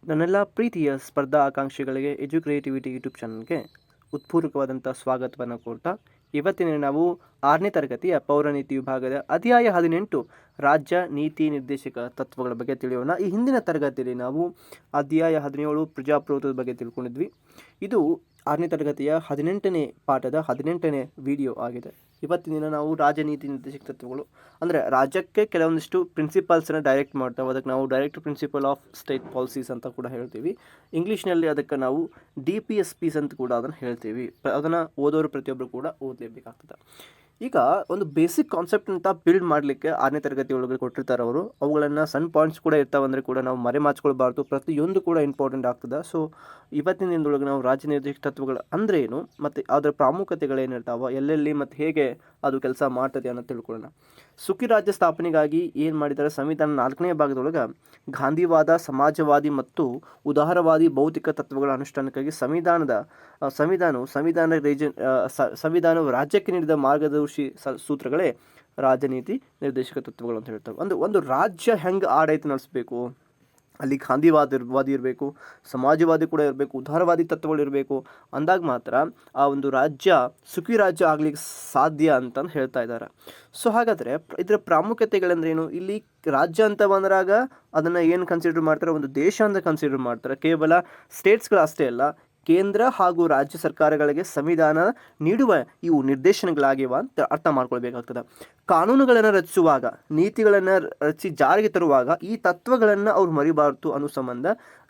ನನ್ನೆಲ್ಲ ಪ್ರೀತಿಯ ಸ್ಪರ್ಧಾ ಆಕಾಂಕ್ಷಿಗಳಿಗೆ ಎಜುಕ್ರಿಯೇಟಿವಿಟಿ ಯೂಟ್ಯೂಬ್ ಚಾನಲ್ಗೆ ಉತ್ಪೂರ್ವಕವಾದಂಥ ಸ್ವಾಗತವನ್ನು ಕೋರ್ತಾ ಇವತ್ತಿನ ನಾವು 6ನೇ ತರಗತಿಯ ಪೌರನೀತಿ ವಿಭಾಗದ ಅಧ್ಯಾಯ 18 ರಾಜ್ಯ ನೀತಿ ನಿರ್ದೇಶಕ ತತ್ವಗಳ ಬಗ್ಗೆ ತಿಳಿಯೋಣ. ಈ ಹಿಂದಿನ ತರಗತಿಯಲ್ಲಿ ನಾವು ಅಧ್ಯಾಯ 17 ಪ್ರಜಾಪ್ರಭುತ್ವದ ಬಗ್ಗೆ ತಿಳ್ಕೊಂಡಿದ್ವಿ. ಇದು 6ನೇ ತರಗತಿಯ 18ನೇ ಪಾಠದ 18ನೇ ವಿಡಿಯೋ ಆಗಿದೆ. ಇವತ್ತಿನ ದಿನ ನಾವು ರಾಜನೀತಿ ನಿರ್ದೇಶಕ ತತ್ವಗಳು ಅಂದರೆ ರಾಜ್ಯಕ್ಕೆ ಕೆಲವೊಂದಿಷ್ಟು ಪ್ರಿನ್ಸಿಪಲ್ಸನ್ನು ಡೈರೆಕ್ಟ್ ಮಾಡ್ತಾವೆ. ಅದಕ್ಕೆ ನಾವು direct principle of state policies ಅಂತ ಕೂಡ ಹೇಳ್ತೀವಿ. ಇಂಗ್ಲೀಷ್ನಲ್ಲಿ ಅದಕ್ಕೆ ನಾವು DPSPs ಅಂತ ಕೂಡ ಅದನ್ನು ಹೇಳ್ತೀವಿ. ಅದನ್ನು ಓದೋರು ಪ್ರತಿಯೊಬ್ಬರು ಕೂಡ ಓದಲೇಬೇಕಾಗ್ತದೆ. ಈಗ ಒಂದು ಬೇಸಿಕ್ ಕಾನ್ಸೆಪ್ಟ್ ಅಂತ ಬಿಲ್ಡ್ ಮಾಡಲಿಕ್ಕೆ 6ನೇ ತರಗತಿ ಒಳಗಡೆ ಕೊಟ್ಟಿರ್ತಾರೆ ಅವರು. ಅವುಗಳನ್ನು ಸಣ್ಣ ಪಾಯಿಂಟ್ಸ್ ಕೂಡ ಇರ್ತಾವಂದರೆ ಕೂಡ ನಾವು ಮರೆಮಾಚ್ಕೊಳ್ಬಾರ್ದು. ಪ್ರತಿಯೊಂದು ಕೂಡ ಇಂಪಾರ್ಟೆಂಟ್ ಆಗ್ತದೆ. ಸೊ ಇವತ್ತಿನ ದಿನದೊಳಗೆ ನಾವು ರಾಜ್ಯ ನಿರ್ದೇಶಕ ತತ್ವಗಳು ಅಂದರೆ ಏನು ಮತ್ತು ಅದರ ಪ್ರಾಮುಖ್ಯತೆಗಳೇನಿರ್ತಾವೆ, ಎಲ್ಲೆಲ್ಲಿ ಮತ್ತು ಹೇಗೆ ಅದು ಕೆಲಸ ಮಾಡ್ತದೆ ಅನ್ನೋ ತಿಳ್ಕೊಳ್ಳೋಣ. ಸುಖಿ ರಾಜ್ಯ ಸ್ಥಾಪನೆಗಾಗಿ ಏನು ಮಾಡಿದ್ದಾರೆ, ಸಂವಿಧಾನ 4ನೇ ಭಾಗದೊಳಗೆ ಗಾಂಧಿವಾದ, ಸಮಾಜವಾದಿ ಮತ್ತು ಉದಾರವಾದಿ ಭೌತಿಕ ತತ್ವಗಳ ಅನುಷ್ಠಾನಕ್ಕಾಗಿ ಸಂವಿಧಾನವು ರಾಜ್ಯಕ್ಕೆ ನೀಡಿದ ಮಾರ್ಗದರ್ಶಿ ಸೂತ್ರಗಳೇ ರಾಜನೀತಿ ನಿರ್ದೇಶಕ ತತ್ವಗಳು ಅಂತ ಹೇಳ್ತವೆ. ಒಂದು ರಾಜ್ಯ ಹೆಂಗೆ ಆಡಳಿತ ನಡೆಸಬೇಕು, ಅಲ್ಲಿ ಗಾಂಧಿವಾದಿ ಇರಬೇಕು, ಸಮಾಜವಾದಿ ಕೂಡ ಇರಬೇಕು, ಉದಾರವಾದಿ ತತ್ವಗಳು ಇರಬೇಕು. ಅಂದಾಗ ಮಾತ್ರ ಆ ಒಂದು ರಾಜ್ಯ ಸುಖಿ ರಾಜ್ಯ ಆಗ್ಲಿಕ್ಕೆ ಸಾಧ್ಯ ಅಂತಂದು ಹೇಳ್ತಾ ಇದ್ದಾರೆ. ಸೊ ಹಾಗಾದರೆ ಇದರ ಪ್ರಾಮುಖ್ಯತೆಗಳಂದ್ರೇನು? ಇಲ್ಲಿ ರಾಜ್ಯ ಅಂತ ಬಂದಾಗ ಅದನ್ನು ಏನು ಕನ್ಸಿಡರ್ ಮಾಡ್ತಾರೆ, ಒಂದು ದೇಶ ಅಂತ ಕನ್ಸಿಡರ್ ಮಾಡ್ತಾರೆ. ಕೇವಲ ಸ್ಟೇಟ್ಸ್ಗಳು ಅಷ್ಟೇ ಅಲ್ಲ, ಕೇಂದ್ರ ಹಾಗೂ ರಾಜ್ಯ ಸರ್ಕಾರಗಳಿಗೆ ಸಂವಿಧಾನ ನೀಡುವ ಇವು ನಿರ್ದೇಶನಗಳಾಗಿವೆ ಅಂತ ಅರ್ಥ ಮಾಡ್ಕೊಳ್ಬೇಕಾಗ್ತದೆ. ಕಾನೂನುಗಳನ್ನು ರಚಿಸುವಾಗ, ನೀತಿಗಳನ್ನು ರಚಿಸಿ ಜಾರಿಗೆ ತರುವಾಗ ಈ ತತ್ವಗಳನ್ನು ಅವ್ರು ಮರಿಬಾರ್ದು ಅನ್ನೋ ಸಂಬಂಧ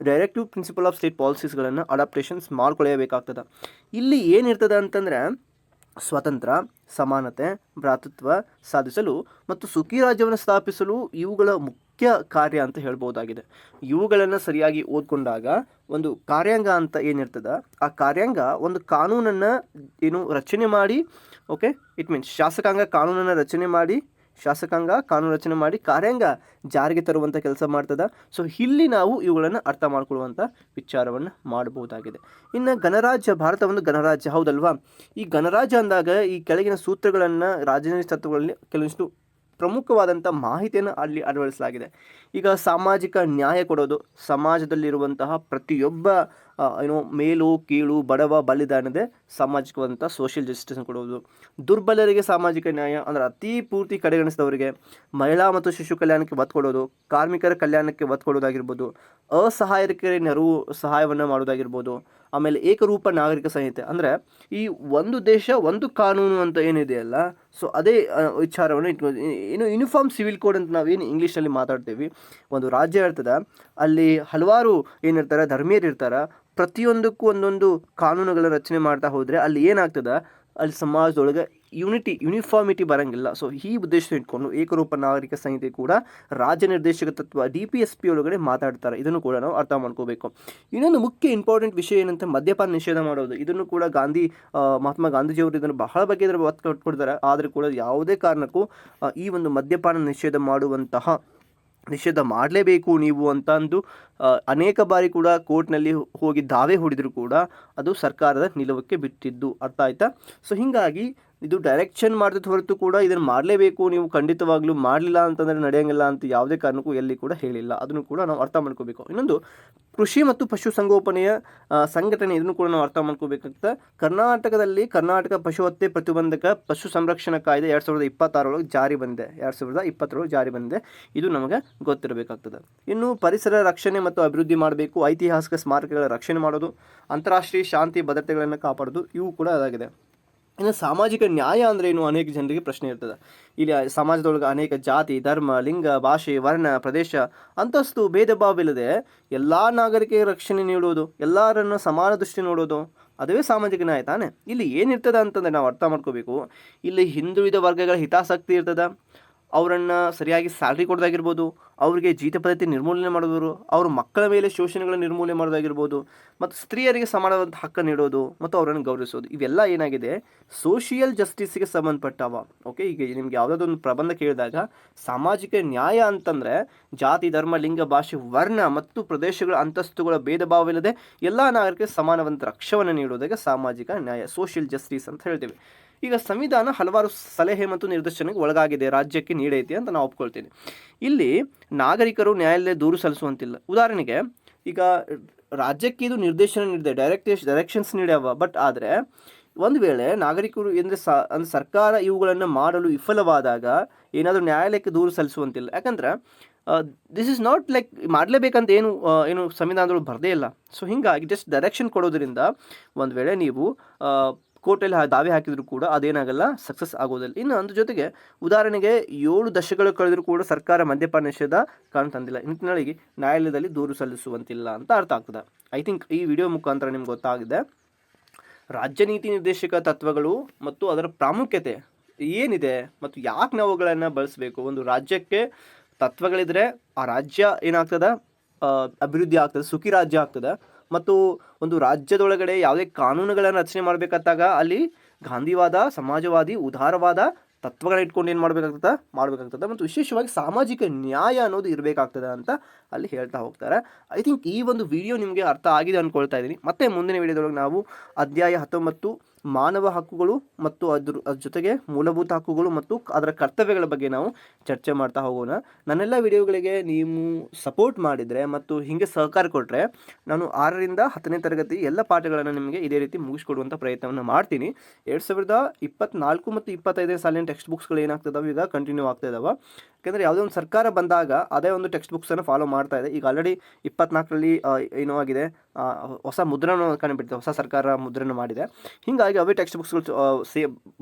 ಡೈರೆಕ್ಟಿವ್ ಪ್ರಿನ್ಸಿಪಲ್ ಆಫ್ ಸ್ಟೇಟ್ ಪಾಲಿಸೀಸ್ಗಳನ್ನು ಅಡಾಪ್ಟೇಷನ್ಸ್ ಮಾಡ್ಕೊಳ್ಳೇಬೇಕಾಗ್ತದೆ. ಇಲ್ಲಿ ಏನಿರ್ತದೆ ಅಂತಂದರೆ ಸ್ವತಂತ್ರ, ಸಮಾನತೆ, ಭ್ರಾತೃತ್ವ ಸಾಧಿಸಲು ಮತ್ತು ಸುಖಿ ರಾಜ್ಯವನ್ನು ಸ್ಥಾಪಿಸಲು ಇವುಗಳ ಮುಖ್ಯ ಕಾರ್ಯ ಅಂತ ಹೇಳ್ಬೋದಾಗಿದೆ. ಇವುಗಳನ್ನು ಸರಿಯಾಗಿ ಓದ್ಕೊಂಡಾಗ ಒಂದು ಕಾರ್ಯಾಂಗ ಅಂತ ಏನಿರ್ತದೆ, ಆ ಕಾರ್ಯಾಂಗ ಒಂದು ಕಾನೂನನ್ನು ರಚನೆ ಮಾಡಿ, ಓಕೆ, ಇಟ್ ಮೀನ್ಸ್ ಶಾಸಕಾಂಗ ಕಾನೂನನ್ನು ರಚನೆ ಮಾಡಿ ಕಾರ್ಯಾಂಗ ಜಾರಿಗೆ ತರುವಂಥ ಕೆಲಸ ಮಾಡ್ತದೆ. ಸೊ ಇಲ್ಲಿ ನಾವು ಇವುಗಳನ್ನು ಅರ್ಥ ಮಾಡ್ಕೊಳ್ಳುವಂಥ ವಿಚಾರವನ್ನು ಮಾಡಬಹುದಾಗಿದೆ. ಇನ್ನು ಗಣರಾಜ್ಯ, ಭಾರತ ಒಂದು ಗಣರಾಜ್ಯ ಹೌದಲ್ವಾ? ಈ ಗಣರಾಜ್ಯ ಅಂದಾಗ ಈ ಕೆಳಗಿನ ಸೂತ್ರಗಳನ್ನು ರಾಜನೀತಿ ತತ್ವಗಳಲ್ಲಿ ಕೆಲವೊಂದಿಷ್ಟು ಪ್ರಮುಖವಾದಂಥ ಮಾಹಿತಿಯನ್ನು ಅಲ್ಲಿ ಅಳವಡಿಸಲಾಗಿದೆ. ಈಗ ಸಾಮಾಜಿಕ ನ್ಯಾಯ ಕೊಡೋದು, ಸಮಾಜದಲ್ಲಿರುವಂತಹ ಪ್ರತಿಯೊಬ್ಬ ಮೇಲು ಕೀಳು, ಬಡವ ಬಲ್ಲಿದಾನದೆ ಸಾಮಾಜಿಕವಾದಂಥ ಸೋಷಿಯಲ್ ಜಸ್ಟಿಸ್ ಕೊಡೋದು. ದುರ್ಬಲರಿಗೆ ಸಾಮಾಜಿಕ ನ್ಯಾಯ ಅಂದರೆ ಅತಿ ಪೂರ್ತಿ ಕಡೆಗಣಿಸಿದವರಿಗೆ, ಮಹಿಳಾ ಮತ್ತು ಶಿಶು ಕಲ್ಯಾಣಕ್ಕೆ ಒತ್ತು ಕೊಡೋದು, ಕಾರ್ಮಿಕರ ಕಲ್ಯಾಣಕ್ಕೆ ಒತ್ತು ಕೊಡೋದಾಗಿರ್ಬೋದು, ಅಸಹಾಯಕರಿಗೆ ನೆರವು ಸಹಾಯವನ್ನು ಮಾಡೋದಾಗಿರ್ಬೋದು. ಆಮೇಲೆ ಏಕರೂಪ ನಾಗರಿಕ ಸಂಹಿತೆ ಅಂದರೆ ಈ ಒಂದು ದೇಶ ಒಂದು ಕಾನೂನು ಅಂತ ಏನಿದೆಯಲ್ಲ, ಸೊ ಅದೇ ವಿಚಾರವನ್ನು ಯೂನಿಫಾರ್ಮ್ ಸಿವಿಲ್ ಕೋಡ್ ಅಂತ ನಾವೇನು ಇಂಗ್ಲೀಷಲ್ಲಿ ಮಾತಾಡ್ತೀವಿ. ಒಂದು ರಾಜ್ಯ ಇರ್ತದೆ, ಅಲ್ಲಿ ಹಲವಾರು ಏನಿರ್ತಾರೆ, ಧರ್ಮೀಯರು ಇರ್ತಾರೆ. ಪ್ರತಿಯೊಂದಕ್ಕೂ ಒಂದೊಂದು ಕಾನೂನುಗಳ ರಚನೆ ಮಾಡ್ತಾ ಹೋದರೆ ಅಲ್ಲಿ ಏನಾಗ್ತದೆ, ಅಲ್ಲಿ ಸಮಾಜದೊಳಗೆ ಯೂನಿಫಾರ್ಮಿಟಿ ಬರೋಂಗಿಲ್ಲ. ಸೊ ಈ ಉದ್ದೇಶ ಇಟ್ಕೊಂಡು ಏಕರೂಪ ನಾಗರಿಕ ಸಂಹಿತೆ ಕೂಡ ರಾಜ್ಯ ನಿರ್ದೇಶಕ ತತ್ವ DPSP ಒಳಗಡೆ ಮಾತಾಡ್ತಾರೆ. ಇದನ್ನು ಕೂಡ ನಾವು ಅರ್ಥ ಮಾಡ್ಕೋಬೇಕು. ಇನ್ನೊಂದು ಮುಖ್ಯ ಇಂಪಾರ್ಟೆಂಟ್ ವಿಷಯ ಏನಂತ ಮದ್ಯಪಾನ ನಿಷೇಧ ಮಾಡೋದು. ಇದನ್ನು ಕೂಡ ಮಹಾತ್ಮ ಗಾಂಧೀಜಿಯವರು ಇದನ್ನು ಬಹಳ ಬಗ್ಗೆ ಇದರ ಒತ್ತು ಕೊಡ್ತಾರೆ. ಆದರೆ ಕೂಡ ಯಾವುದೇ ಕಾರಣಕ್ಕೂ ಈ ಒಂದು ಮದ್ಯಪಾನ ನಿಷೇಧ ಮಾಡಲೇಬೇಕು ನೀವು ಅಂತಂದು ಅನೇಕ ಬಾರಿ ಕೂಡ ಕೋರ್ಟ್ನಲ್ಲಿ ಹೋಗಿ ದಾವೆ ಹೂಡಿದ್ರು ಕೂಡ ಅದು ಸರ್ಕಾರದ ನಿಲುವಕ್ಕೆ ಬಿಟ್ಟಿದ್ದು. ಅರ್ಥ ಆಯ್ತಾ? ಸೊ ಹೀಗಾಗಿ ಇದು ಡೈರೆಕ್ಷನ್ ಮಾಡಿದ ಹೊರತು ಕೂಡ ಇದನ್ನು ಮಾಡಲೇಬೇಕು, ನೀವು ಖಂಡಿತವಾಗ್ಲೂ ಮಾಡಲಿಲ್ಲ ಅಂತಂದರೆ ನಡೆಯಂಗಿಲ್ಲ ಅಂತ ಯಾವುದೇ ಕಾರಣಕ್ಕೂ ಎಲ್ಲಿ ಕೂಡ ಹೇಳಿಲ್ಲ. ಅದನ್ನು ಕೂಡ ನಾವು ಅರ್ಥ ಮಾಡ್ಕೋಬೇಕು. ಇನ್ನೊಂದು ಕೃಷಿ ಮತ್ತು ಪಶು ಸಂಗೋಪನೆಯ ಸಂಘಟನೆ, ಇದನ್ನು ಕೂಡ ನಾವು ಅರ್ಥ ಮಾಡ್ಕೋಬೇಕಾಗ್ತದೆ. ಕರ್ನಾಟಕದಲ್ಲಿ ಕರ್ನಾಟಕ ಪಶು ಹತ್ಯೆ ಪ್ರತಿಬಂಧಕ ಪಶು ಸಂರಕ್ಷಣಾ ಕಾಯ್ದೆ 2026 ಜಾರಿ ಬಂದಿದೆ. 2020 ಜಾರಿ ಬಂದಿದೆ. ಇದು ನಮಗೆ ಗೊತ್ತಿರಬೇಕಾಗ್ತದೆ. ಇನ್ನು ಪರಿಸರ ರಕ್ಷಣೆ ಮತ್ತು ಅಭಿವೃದ್ಧಿ ಮಾಡಬೇಕು, ಐತಿಹಾಸಿಕ ಸ್ಮಾರಕಗಳ ರಕ್ಷಣೆ ಮಾಡೋದು, ಅಂತಾರಾಷ್ಟ್ರೀಯ ಶಾಂತಿ ಭದ್ರತೆಗಳನ್ನು ಕಾಪಾಡೋದು, ಇವು ಕೂಡ ಅದಾಗಿದೆ. ಇನ್ನು ಸಾಮಾಜಿಕ ನ್ಯಾಯ ಅಂದರೆ ಏನು, ಅನೇಕ ಜನರಿಗೆ ಪ್ರಶ್ನೆ ಇರ್ತದೆ. ಇಲ್ಲಿ ಸಮಾಜದೊಳಗೆ ಅನೇಕ ಜಾತಿ, ಧರ್ಮ, ಲಿಂಗ, ಭಾಷೆ, ವರ್ಣ, ಪ್ರದೇಶ, ಅಂತಸ್ತು ಭೇದ ಭಾವ ಇಲ್ಲದೆ ಎಲ್ಲ ನಾಗರಿಕರಿಗೆ ರಕ್ಷಣೆ ನೀಡೋದು, ಎಲ್ಲರನ್ನು ಸಮಾನ ದೃಷ್ಟಿ ನೋಡೋದು, ಅದುವೇ ಸಾಮಾಜಿಕ ನ್ಯಾಯ ತಾನೆ. ಇಲ್ಲಿ ಏನಿರ್ತದೆ ಅಂತಂದರೆ ನಾವು ಅರ್ಥ ಮಾಡ್ಕೋಬೇಕು. ಇಲ್ಲಿ ಹಿಂದುಳಿದ ವರ್ಗಗಳ ಹಿತಾಸಕ್ತಿ ಇರ್ತದೆ. ಅವರನ್ನು ಸರಿಯಾಗಿ ಸ್ಯಾಲ್ರಿ ಕೊಡೋದಾಗಿರ್ಬೋದು, ಅವರಿಗೆ ಜೀತ ಪದ್ಧತಿ ನಿರ್ಮೂಲನೆ ಮಾಡೋದು, ಅವ್ರ ಮಕ್ಕಳ ಮೇಲೆ ಶೋಷಣೆಗಳ ನಿರ್ಮೂಲನೆ ಮಾಡೋದಾಗಿರ್ಬೋದು, ಮತ್ತು ಸ್ತ್ರೀಯರಿಗೆ ಸಮಾನವಾದ ಹಕ್ಕು ನೀಡೋದು ಮತ್ತು ಅವರನ್ನು ಗೌರವಿಸೋದು, ಇವೆಲ್ಲ ಏನಾಗಿದೆ ಸೋಷಿಯಲ್ ಜಸ್ಟಿಸ್ಗೆ ಸಂಬಂಧಪಟ್ಟವ. ಓಕೆ, ಈಗ ನಿಮ್ಗೆ ಯಾವುದಾದೊಂದು ಪ್ರಬಂಧ ಕೇಳಿದಾಗ ಸಾಮಾಜಿಕ ನ್ಯಾಯ ಅಂತಂದರೆ ಜಾತಿ, ಧರ್ಮ, ಲಿಂಗ, ಭಾಷೆ, ವರ್ಣ ಮತ್ತು ಪ್ರದೇಶಗಳ ಅಂತಸ್ತುಗಳ ಭೇದ ಭಾವವಿಲ್ಲದೆ ಎಲ್ಲ ನಾಗರಿಕರಿಗೆ ಸಮಾನವಾದ ರಕ್ಷಣೆ ನೀಡೋದಕ್ಕೆ ಸಾಮಾಜಿಕ ನ್ಯಾಯ, ಸೋಷಿಯಲ್ ಜಸ್ಟಿಸ್ ಅಂತ ಹೇಳ್ತೀವಿ. ಈಗ ಸಂವಿಧಾನ ಹಲವಾರು ಸಲಹೆ ಮತ್ತು ನಿರ್ದೇಶನಕ್ಕೆ ಒಳಗಾಗಿದೆ, ರಾಜ್ಯಕ್ಕೆ ನೀಡೈತಿ ಅಂತ ನಾವು ಒಪ್ಕೊಳ್ತೀನಿ. ಇಲ್ಲಿ ನಾಗರಿಕರು ನ್ಯಾಯಾಲಯ ದೂರು ಸಲ್ಲಿಸುವಂತಿಲ್ಲ. ಉದಾಹರಣೆಗೆ ಈಗ ರಾಜ್ಯಕ್ಕೆ ಇದು ನಿರ್ದೇಶನ ನೀಡಿದೆ, ಡೈರೆಕ್ಷನ್ಸ್ ನೀಡ್ಯಾವ. ಬಟ್ ಆದರೆ ಒಂದು ವೇಳೆ ನಾಗರಿಕರು ಅಂದರೆ ಅಂದ್ರೆ ಸರ್ಕಾರ ಇವುಗಳನ್ನು ಮಾಡಲು ವಿಫಲವಾದಾಗ ಏನಾದರೂ ನ್ಯಾಯಾಲಯಕ್ಕೆ ದೂರು ಸಲ್ಲಿಸುವಂತಿಲ್ಲ. ಯಾಕಂದ್ರೆ ದಿಸ್ ಇಸ್ ನಾಟ್ ಲೈಕ್ ಮಾಡಲೇಬೇಕಂತ ಏನು ಸಂವಿಧಾನದೊಳಗೆ ಬರದೇ ಇಲ್ಲ. ಸೊ ಹೀಗಾಗಿ ಜಸ್ಟ್ ಡೈರೆಕ್ಷನ್ ಕೊಡೋದ್ರಿಂದ ಒಂದು ವೇಳೆ ನೀವು ಕೋರ್ಟಲ್ಲಿ ದಾವೆ ಹಾಕಿದರೂ ಕೂಡ ಅದೇನಾಗಲ್ಲ, ಸಕ್ಸಸ್ ಆಗೋದಿಲ್ಲ. ಇನ್ನು ಅದ್ರ ಜೊತೆಗೆ ಉದಾಹರಣೆಗೆ 7 ದಶಕಗಳು ಕಳೆದರೂ ಕೂಡ ಸರ್ಕಾರ ಮದ್ಯಪಾನ ನಿಷೇಧ ಕಾನೂನು ತಂದಿಲ್ಲ. ಈ ನಿಟ್ಟಿನಲ್ಲಿ ನ್ಯಾಯಾಲಯದಲ್ಲಿ ದೂರು ಸಲ್ಲಿಸುವಂತಿಲ್ಲ ಅಂತ ಅರ್ಥ ಆಗ್ತದೆ. ಐ ಥಿಂಕ್ ಈ ವಿಡಿಯೋ ಮುಖಾಂತರ ನಿಮ್ಗೆ ಗೊತ್ತಾಗಿದೆ ರಾಜ್ಯ ನೀತಿ ನಿರ್ದೇಶಕ ತತ್ವಗಳು ಮತ್ತು ಅದರ ಪ್ರಾಮುಖ್ಯತೆ ಏನಿದೆ ಮತ್ತು ಯಾಕೆ ನಾವು ಅವುಗಳನ್ನು ಬಳಸಬೇಕು. ಒಂದು ರಾಜ್ಯಕ್ಕೆ ತತ್ವಗಳಿದ್ರೆ ಆ ರಾಜ್ಯ ಏನಾಗ್ತದೆ, ಅಭಿವೃದ್ಧಿ ಆಗ್ತದೆ, ಸುಖಿ ರಾಜ್ಯ ಆಗ್ತದೆ. ಮತ್ತು ಒಂದು ರಾಜ್ಯದೊಳಗಡೆ ಯಾವುದೇ ಕಾನೂನುಗಳನ್ನು ರಚನೆ ಮಾಡಬೇಕಾದಾಗ ಅಲ್ಲಿ ಗಾಂಧಿವಾದ, ಸಮಾಜವಾದಿ, ಉದಾರವಾದ ತತ್ವಗಳನ್ನ ಇಟ್ಕೊಂಡು ಏನು ಮಾಡಬೇಕಾಗ್ತದೆ ಮತ್ತು ವಿಶೇಷವಾಗಿ ಸಾಮಾಜಿಕ ನ್ಯಾಯ ಅನ್ನೋದು ಇರಬೇಕಾಗ್ತದೆ ಅಂತ ಅಲ್ಲಿ ಹೇಳ್ತಾ ಹೋಗ್ತಾರೆ. ಐ ಥಿಂಕ್ ಈ ಒಂದು ವಿಡಿಯೋ ನಿಮಗೆ ಅರ್ಥ ಆಗಿದೆ ಅಂದ್ಕೊಳ್ತಾ ಇದ್ದೀನಿ. ಮತ್ತೆ ಮುಂದಿನ ವಿಡಿಯೋದೊಳಗೆ ನಾವು ಅಧ್ಯಾಯ 19 ಮಾನವ ಹಕ್ಕುಗಳು ಮತ್ತು ಅದ್ರ ಜೊತೆಗೆ ಮೂಲಭೂತ ಹಕ್ಕುಗಳು ಮತ್ತು ಅದರ ಕರ್ತವ್ಯಗಳ ಬಗ್ಗೆ ನಾವು ಚರ್ಚೆ ಮಾಡ್ತಾ ಹೋಗೋಣ. ನನ್ನೆಲ್ಲ ವಿಡಿಯೋಗಳಿಗೆ ನೀವು ಸಪೋರ್ಟ್ ಮಾಡಿದರೆ ಮತ್ತು ಹೀಗೆ ಸಹಕಾರ ಕೊಟ್ಟರೆ ನಾನು 6ರಿಂದ 10ನೇ ತರಗತಿ ಎಲ್ಲ ಪಾಠಗಳನ್ನು ನಿಮಗೆ ಇದೇ ರೀತಿ ಮುಗಿಸ್ಕೊಡುವಂಥ ಪ್ರಯತ್ನವನ್ನು ಮಾಡ್ತೀನಿ. 2024 ಮತ್ತು 25ನೇ ಸಾಲಿನ ಟೆಕ್ಸ್ಟ್ ಬುಕ್ಸ್ಗಳು ಏನಾಗ್ತದವೆ ಈಗ ಕಂಟಿನ್ಯೂ ಆಗ್ತಾ ಇದ್ದಾವೆ. ಯಾಕೆಂದರೆ ಯಾವುದೇ ಒಂದು ಸರ್ಕಾರ ಬಂದಾಗ ಅದೇ ಒಂದು ಟೆಕ್ಸ್ಟ್ ಬುಕ್ಸನ್ನು ಫಾಲೋ ಮಾಡ್ತಾ ಇದೆ. ಈಗ ಆಲ್ರೆಡಿ 24ರಲ್ಲಿ ಏನೋ ಆಗಿದೆ, ಹೊಸ ಮುದ್ರಣ ಕಂಡುಬಿಡ್ತದೆ, ಹೊಸ ಸರ್ಕಾರ ಮುದ್ರಣ ಮಾಡಿದೆ. ಹೀಗಾಗಿ ಅವೇ ಟೆಕ್ಸ್ಟ್ ಬುಕ್ಸ್ಗಳು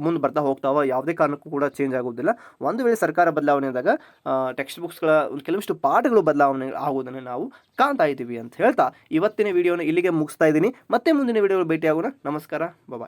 ಮುಂದೆ ಬರ್ತಾ ಹೋಗ್ತಾವೆ, ಯಾವುದೇ ಕಾರಣಕ್ಕೂ ಕೂಡ ಚೇಂಜ್ ಆಗೋದಿಲ್ಲ. ಒಂದು ವೇಳೆ ಸರ್ಕಾರ ಬದಲಾವಣೆ ಆದಾಗ ಟೆಕ್ಸ್ಟ್ ಬುಕ್ಸ್ಗಳ ಕೆಲವಿಷ್ಟು ಪಾಠಗಳು ಬದಲಾವಣೆ ಆಗೋದನ್ನು ನಾವು ಕಾಣ್ತಾ ಇದ್ದೀವಿ ಅಂತ ಹೇಳ್ತಾ ಇವತ್ತಿನ ವಿಡಿಯೋನ ಇಲ್ಲಿಗೆ ಮುಗಿಸ್ತಾ ಇದ್ದೀನಿ. ಮತ್ತೆ ಮುಂದಿನ ವಿಡಿಯೋ ಭೇಟಿಯಾಗೋಣ. ನಮಸ್ಕಾರ, ಬಾಯ್.